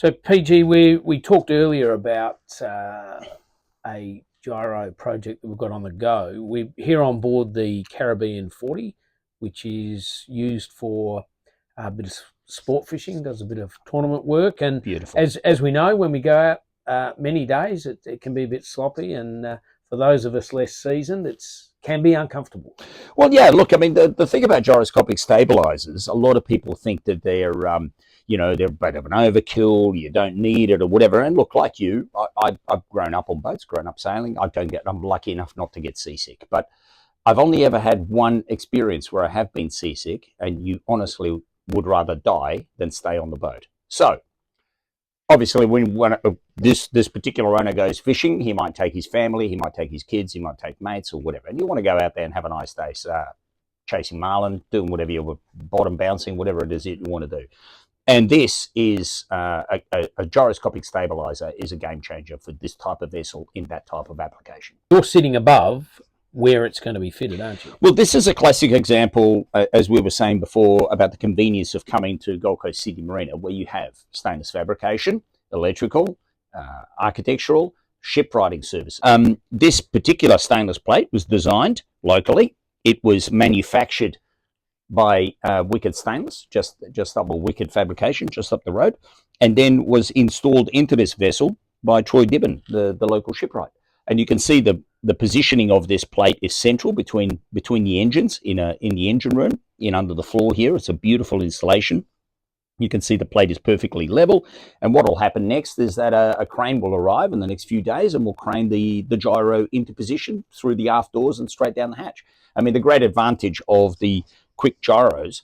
So PG, we talked earlier about a gyro project that we've got on the go. We're here on board the Caribbean 40, which is used for a bit of sport fishing, does a bit of tournament work. And Beautiful. as we know, when we go out many days, it can be a bit sloppy. And for those of us less seasoned, it can be uncomfortable. Well, yeah, look, I mean, the thing about gyroscopic stabilizers, a lot of people think that they're, they're a bit of an overkill, you don't need it or whatever. And look, like you, I've grown up on boats, grown up sailing. I'm lucky enough not to get seasick. But I've only ever had one experience where I have been seasick, and you honestly would rather die than stay on the boat. So, obviously, when this particular owner goes fishing, he might take his family, he might take his kids, he might take mates or whatever. And you want to go out there and have a nice day chasing marlin, doing whatever you're bottom bouncing, whatever it is that you want to do. And this is a gyroscopic stabilizer is a game changer for this type of vessel in that type of application. You're sitting above where it's going to be fitted, aren't you? Well, this is a classic example, as we were saying before, about the convenience of coming to Gold Coast City Marina, where you have stainless fabrication, electrical, architectural, shipwrighting services. This particular stainless plate was designed locally. It was manufactured by Wicked Stainless, just up Wicked Fabrication, just up the road, and then was installed into this vessel by Troy Dibben, the local shipwright. And you can see the positioning of this plate is central between the engines in the engine room, under the floor here. It's a beautiful installation. You can see the plate is perfectly level. And what will happen next is that a crane will arrive in the next few days and will crane the gyro into position through the aft doors and straight down the hatch. I mean, the great advantage of the quick gyros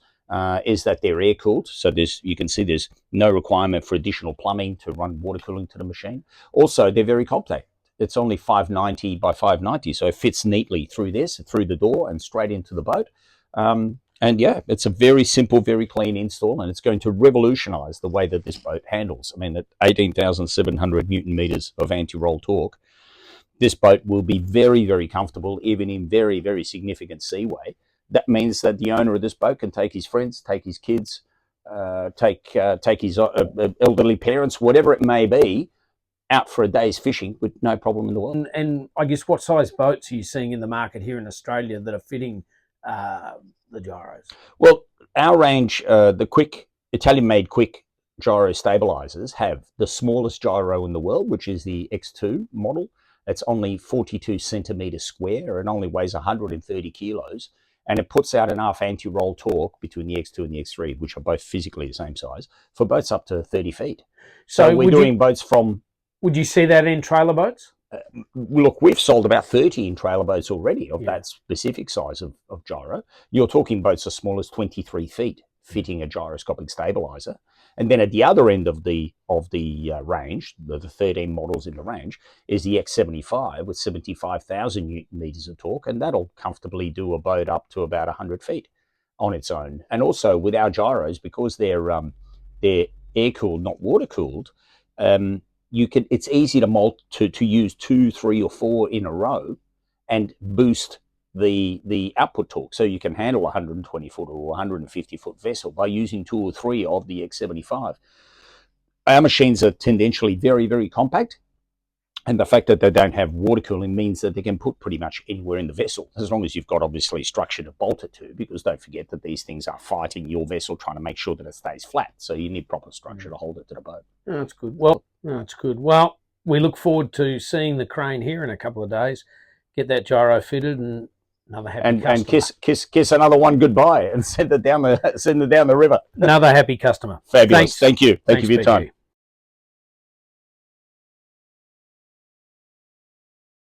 is that they're air cooled. So you can see there's no requirement for additional plumbing to run water cooling to the machine. Also, they're very compact. It's only 590 by 590, so it fits neatly through the door and straight into the boat. And yeah, it's a very simple, very clean install, and it's going to revolutionize the way that this boat handles. I mean, at 18,700 Newton meters of anti-roll torque, this boat will be very, very comfortable, even in very, very significant seaway. That means that the owner of this boat can take his friends, take his kids, take his elderly parents, whatever it may be, out for a day's fishing with no problem in the world. And I guess what size boats are you seeing in the market here in Australia that are fitting the gyros? Well, our range, the Italian-made quick gyro stabilizers have the smallest gyro in the world, which is the X2 model. It's only 42 centimeters square. It only weighs 130 kilos. And it puts out enough anti-roll torque between the X2 and the X3, which are both physically the same size, for boats up to 30 feet. So we're doing boats from... Would you see that in trailer boats? Look, we've sold about 30 in trailer boats already of that specific size of gyro. You're talking boats as small as 23 feet fitting a gyroscopic stabilizer. And then at the other end of the range, the 13 models in the range, is the X75 with 75,000 Newton meters of torque, and that'll comfortably do a boat up to about 100 feet on its own. And also with our gyros, because they're air-cooled, not water-cooled, it's easy to use 2, 3, or 4 in a row and boost the output torque, so you can handle a 120 foot or 150 foot vessel by using 2 or 3 of the X75. Our machines are tendentially very, very compact, and the fact that they don't have water cooling means that they can put pretty much anywhere in the vessel, as long as you've got obviously structure to bolt it to, because don't forget that these things are fighting your vessel, trying to make sure that it stays flat, so you need proper structure to hold it to the boat. Oh, that's good. Well, that's good. Well, we look forward to seeing the crane here in a couple of days, get that gyro fitted, and another happy customer. And kiss another one goodbye and send it down the river. Another happy customer. Fabulous. Thanks. Thank you for your time.